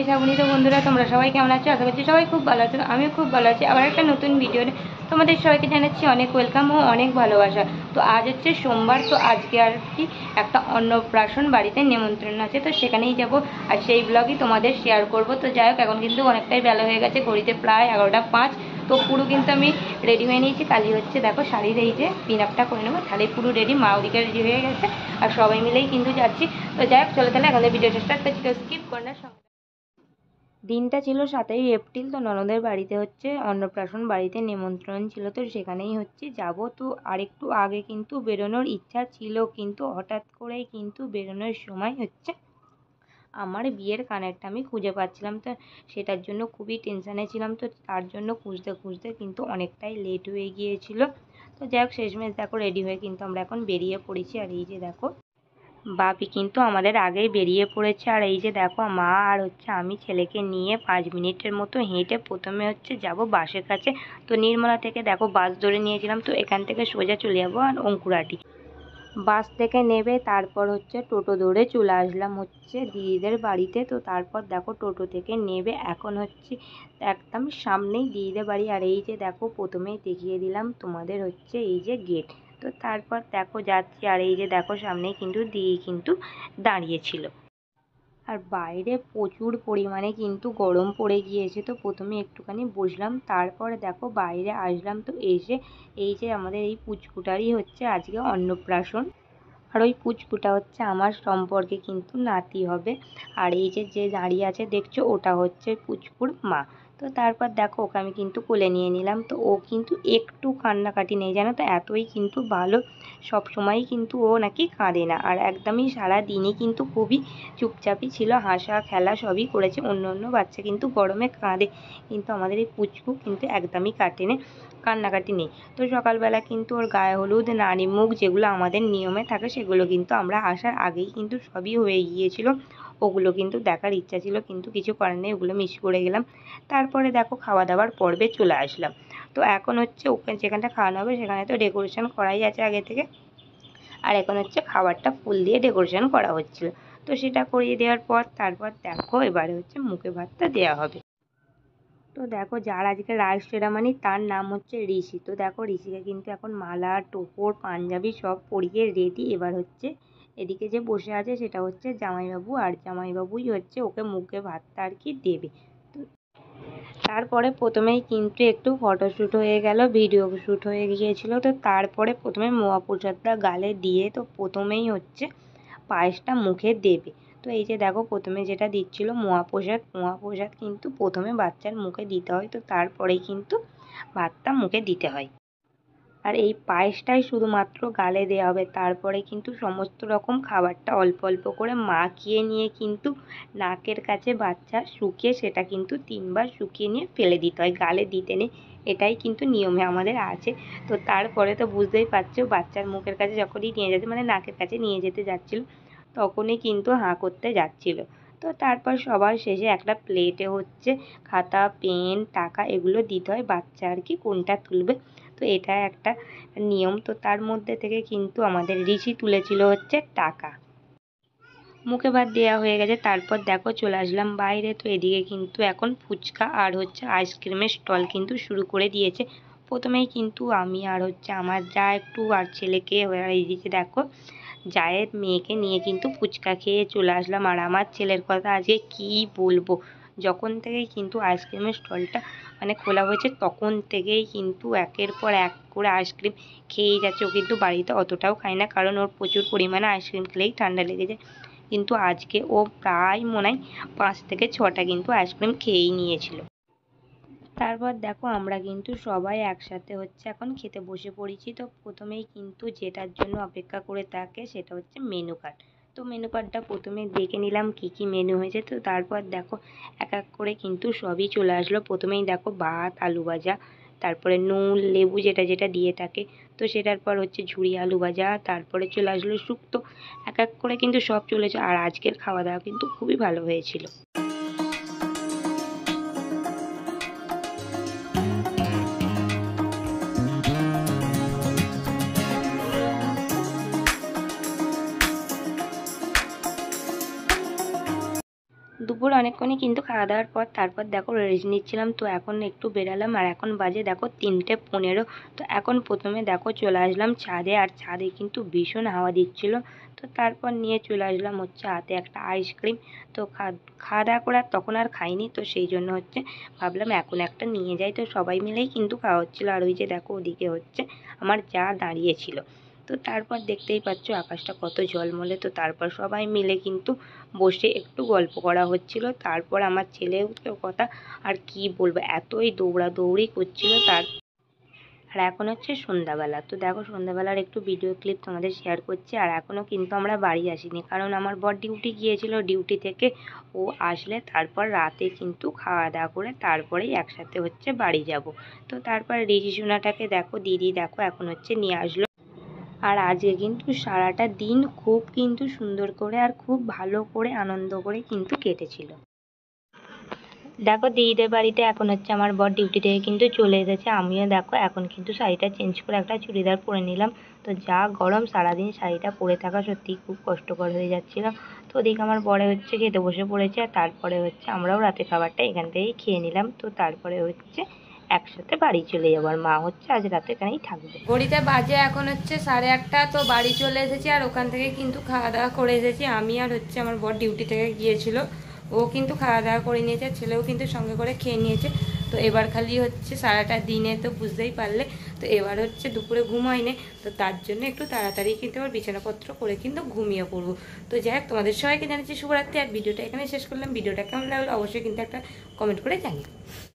শ্রাবণী। তো বন্ধুরা, তোমরা সবাই কেমন আছো? আশা করছি সবাই খুব ভালো আছো। আমিও খুব ভালো আছি। আবার একটা নতুন ভিডিও তোমাদের সবাইকে জানাচ্ছি অনেক ওয়েলকাম ও অনেক ভালোবাসা। তো আজ হচ্ছে সোমবার, তো আজকে আর কি একটা অন্নপ্রাশন বাড়িতে নিমন্ত্রণ আছে, তো সেখানেই যাব আর সেই ব্লগই তোমাদের শেয়ার করব। তো যাই হোক, এখন কিন্তু অনেকটাই বেলা হয়ে গেছে, ঘড়িতে প্রায় 11টা 5। তো পুরো কিন্তু আমি রেডি হয়ে নিয়েছি। কালি হচ্ছে দেখো শাড়ির এই যে পিন আপটা করে নেবো, তাহলে পুরো রেডি। মা ওদিকে রেডি হয়ে গেছে আর সবাই মিলেই কিন্তু যাচ্ছি। তো যাই হোক, চলো তাহলে এখন ভিডিওটা স্টার্ট করছি। তো স্কিপ করার সঙ্গে দিনটা ছিল 7ই এপ্রিল। তো ননদের বাড়িতে হচ্ছে অন্নপ্রাশন বাড়িতে নিমন্ত্রণ ছিল, তো সেখানেই হচ্ছে যাব। তো আরেকটু আগে কিন্তু বেরোনোর ইচ্ছা ছিল, কিন্তু হঠাৎ করেই কিন্তু বেরোনোর সময় হচ্ছে আমার বিয়ের কানেরটা আমি খুঁজে পাচ্ছিলাম, তো সেটার জন্য খুবই টেনশানে ছিলাম। তো তার জন্য খুঁজতে খুঁজতে কিন্তু অনেকটাই লেট হয়ে গিয়েছিল। তো যাই হোক, শেষমেশ দেখো রেডি হয়ে কিন্তু আমরা এখন বেরিয়ে পড়েছি। আর এই যে দেখো, বাপি কিন্তু আমাদের আগেই বেরিয়ে পড়েছে। আর এই যে দেখো, মা আর হচ্ছে আমি ছেলেকে নিয়ে 5 মিনিটের মতো হেঁটে প্রথমে হচ্ছে যাব বাসের কাছে। তো নির্মলা থেকে দেখো বাস ধরে নিয়েছিলাম, তো এখান থেকে সোজা চলে যাবো আর অঙ্কুরাটি। বাস থেকে নেবে তারপর হচ্ছে টোটো ধরে চলে আসলাম হচ্ছে দিদিদের বাড়িতে। তো তারপর দেখো টোটো থেকে নেবে এখন হচ্ছে একদম সামনেই দিদিদের বাড়ি। আর এই যে দেখো, প্রথমেই দেখিয়ে দিলাম তোমাদের হচ্ছে এই যে গেট। তো তারপর দেখো যাচ্ছি, আর এই যে দেখো সামনেই কিন্তু দিদি কিন্তু দাঁড়িয়েছিল। আর বাইরে প্রচুর পরিমাণে কিন্তু গরম পড়ে গিয়েছে। তো প্রথমে একটুখানি বসলাম, তারপরে দেখো বাইরে আসলাম। তো এসে এই যে আমাদের এই পুচকুটারই হচ্ছে আজকে অন্নপ্রাশন। আর ওই পুচকুটা হচ্ছে আমার সম্পর্কে কিন্তু নাতি হবে। আর এই যে যে দাঁড়িয়ে আছে দেখছো, ওটা হচ্ছে পুচকুর মা। তো তারপর দেখো, ওকে আমি কিন্তু কোলে নিয়ে নিলাম। তো ও কিন্তু একটু কান্নাকাটি নেই, জানো তো, এতই কিন্তু ভালো। সব সময়ই কিন্তু ও নাকি কাঁদে না, আর একদমই সারা দিনই কিন্তু খুবই চুপচাপই ছিল, হাসা খেলা সবই করেছে। অন্য অন্য বাচ্চা কিন্তু গরমে কাঁদে, কিন্তু আমাদের এই পুচকু কিন্তু একদমই কান্নাকাটি নেই। তো সকালবেলা কিন্তু ওর গায়ে হলুদ, নানি মুখ, যেগুলো আমাদের নিয়মে থাকে সেগুলো কিন্তু আমরা আসার আগেই কিন্তু সবই হয়ে গিয়েছিল। ওগুলো কিন্তু দেখার ইচ্ছা ছিল, কিন্তু কিছু করার নেই, ওগুলো মিস করে গেলাম। তারপরে দেখো খাওয়া দাওয়ার পর্বে চলে আসলাম। তো এখন হচ্ছে ওকে যেখানটা খাওয়ানো হবে সেখানে তো ডেকোরেশন করাই আছে আগে থেকে। আর এখন হচ্ছে খাবারটা ফুল দিয়ে ডেকোরেশন করা হচ্ছিল। তো সেটা করিয়ে দেওয়ার পর তারপর দেখো এবারে হচ্ছে মুখে ভাতটা দেওয়া হবে। তো দেখো, যার আজকে রাইস সেরামানি তার নাম হচ্ছে ঋষি। তো দেখো, ঋষিকে কিন্তু এখন মালা, টোপর, পাঞ্জাবি সব পরিয়ে রেডি। এবার হচ্ছে এদিকে যে বসে আছে সেটা হচ্ছে জামাইবাবু, আর জামাইবাবুই হচ্ছে ওকে মুখে ভাতটা আর কি দেবে। তো তারপরে প্রথমেই কিন্তু একটু ফটোশ্যুট হয়ে গেল, ভিডিও শ্যুট হয়ে গিয়েছিল। তো তারপরে প্রথমে মহাপ্রসাদটা গালে দিয়ে, তো প্রথমেই হচ্ছে পায়েসটা মুখে দেবে। তো এই যে দেখো, প্রথমে যেটা দিচ্ছিল মহাপ্রসাদ কিন্তু প্রথমে বাচ্চার মুখে দিতে হয়, তো তারপরেই কিন্তু ভাতটা মুখে দিতে হয়। আর এই পায়েসটাই শুধুমাত্র গালে দেওয়া হবে, তারপরে কিন্তু সমস্ত রকম খাবারটা অল্প অল্প করে মাখিয়ে নিয়ে কিন্তু নাকের কাছে বাচ্চা শুকিয়ে সেটা কিন্তু 3বার শুকিয়ে নিয়ে ফেলে দিতে হয়, গালে দিতে নেই। এটাই কিন্তু নিয়মে আমাদের আছে। তো তারপরে তো বুঝতেই পারছো, বাচ্চার মুখের কাছে যখনই নিয়ে যেতে মানে নাকের কাছে নিয়ে যেতে যাচ্ছিল, তখনই কিন্তু হাঁ করতে যাচ্ছিল। তো তারপর সবার শেষে একটা প্লেটে হচ্ছে খাতা, পেন, টাকা এগুলো দিতে হয়, বাচ্চা আর কি কোনটা তুলবে। তো এটা একটা নিয়ম। তো তার মধ্যে থেকে কিন্তু আমাদের ঋষি তুলেছিল হচ্ছে টাকা। মুখে ভাত দেওয়া হয়ে গেছে, তারপর দেখো চলে আসলাম বাইরে। তো এদিকে কিন্তু এখন ফুচকা আর হচ্ছে আইসক্রিমের স্টল কিন্তু শুরু করে দিয়েছে। প্রথমেই কিন্তু আমি আর হচ্ছে আমার যা একটু আর ছেলেকে, এইদিকে দেখো জায়ের মেয়েকে নিয়ে কিন্তু ফুচকা খেয়ে চলে আসলাম। আর আমার ছেলের কথা আজকে কী বলবো, যখন থেকেই কিন্তু আইসক্রিমের স্টলটা মানে খোলা হয়েছে তখন থেকেই কিন্তু একের পর এক করে আইসক্রিম খেয়েই যাচ্ছে। ও কিন্তু বাড়িতে অতটাও খায় না, কারণ ওর প্রচুর পরিমাণে আইসক্রিম খেলেই ঠান্ডা লেগে যায়। কিন্তু আজকে ও প্রায় মনে হয় 5 থেকে 6টা কিন্তু আইসক্রিম খেয়েই নিয়েছিল। তারপর দেখো, আমরা কিন্তু সবাই একসাথে হচ্ছে এখন খেতে বসে পড়েছি। তো প্রথমেই কিন্তু যেটার জন্য অপেক্ষা করে থাকে সেটা হচ্ছে মেনু কার্ড। তো মেনু কার্ডটা প্রথমে দেখে নিলাম কী কী মেনু হয়েছে। তো তারপর দেখো এক এক করে কিন্তু সবই চলে আসলো। প্রথমেই দেখো ভাত, আলু ভাজা, তারপরে নুন, লেবু যেটা যেটা দিয়ে থাকে, তো সেটার পর হচ্ছে ঝুরি আলু ভাজা, তারপরে চলে আসলো শুক্তো। এক এক করে কিন্তু সব চলেছে। আর আজকের খাওয়া দাওয়া কিন্তু খুবই ভালো হয়েছিল। দুপুর অনেকক্ষণই কিন্তু খাওয়া দাওয়ার পর তারপর দেখো রেস্ট নিচ্ছিলাম। তো এখন একটু বেরালাম আর এখন বাজে দেখো 3:15। তো এখন প্রথমে দেখো চলে আসলাম ছাদে, আর ছাদে কিন্তু ভীষণ হাওয়া দিচ্ছিল। তো তারপর নিয়ে চলে আসলাম হচ্ছে হাতে একটা আইসক্রিম। তো খাওয়া দাওয়া করে তখন আর খাইনি, তো সেই জন্য হচ্ছে ভাবলাম এখন একটা নিয়ে যাই। তো সবাই মিলেই কিন্তু খাওয়া হচ্ছিলো। আর ওই যে দেখো ওদিকে হচ্ছে আমার যা দাঁড়িয়েছিল। তো তারপর দেখতেই পাচ্ছ আকাশটা কত ঝলমলে। তো তারপর সবাই মিলে কিন্তু বসে একটু গল্প করা হচ্ছিল। তারপর আমার ছেলেও তো কথা আর কি বলবো, এতই দৌড়াদৌড়ি করছিল। আর এখন হচ্ছে সন্ধ্যাবেলা। তো দেখো সন্ধ্যাবেলার একটু ভিডিও ক্লিপ তোমাদের শেয়ার করছি। আর এখনও কিন্তু আমরা বাড়ি আসিনি, কারণ আমার বর ডিউটি গিয়েছিল। ডিউটি থেকে ও আসলে তারপর রাতে কিন্তু খাওয়া দাওয়া করে তারপরেই একসাথে হচ্ছে বাড়ি যাব। তো তারপর ঋষি সোনাটাকে দেখো দিদি দেখো এখন হচ্ছে নিয়ে আসলো। আর আজকে কিন্তু সারাটা দিন খুব কিন্তু সুন্দর করে আর খুব ভালো করে আনন্দ করে কিন্তু কেটেছিল। দেখো দিদিদের বাড়িতে এখন হচ্ছে আমার বর ডিউটি থেকে কিন্তু চলে এসেছে। আমিও দেখো এখন কিন্তু শাড়িটা চেঞ্জ করে একটা চুড়িদার পরে নিলাম। তো যা গরম, সারাদিন শাড়িটা পরে থাকা সত্যিই খুব কষ্টকর হয়ে যাচ্ছিল। তো ওদিকে আমার বরে হচ্ছে খেতে বসে পড়েছে, আর তারপরে হচ্ছে আমরাও রাতে খাবারটা এখান থেকেই খেয়ে নিলাম। তো তারপরে হচ্ছে একসাথে বাড়ি চলে যাবো, আর মা হচ্ছে আজ রাতে এখানেই থাকবে। ঘড়িতে বাজে এখন হচ্ছে 8:30। তো বাড়ি চলে এসেছি, আর ওখান থেকে কিন্তু খাওয়া দাওয়া করে এসেছি আমি। আর হচ্ছে আমার বর ডিউটি থেকে গিয়েছিল, ও কিন্তু খাওয়া দাওয়া করে নিয়েছে, ছেলেও কিন্তু সঙ্গে করে খেয়ে নিয়েছে। তো এবার খালি হচ্ছে সারাটা দিনে তো বুঝতেই পারলে, তো এবার হচ্ছে দুপুরে ঘুম হয়নি। তো তার জন্য একটু তাড়াতাড়ি কিন্তু আবার বিছানাপত্র করে কিন্তু ঘুমিয়ে পড়বো। তো যাই হোক, তোমাদের সবাইকে জানাচ্ছি শুভরাত্রি। আর ভিডিওটা এখানে শেষ করলাম। ভিডিওটা কেমন লাগলো অবশ্যই কিন্তু একটা কমেন্ট করে জানিও।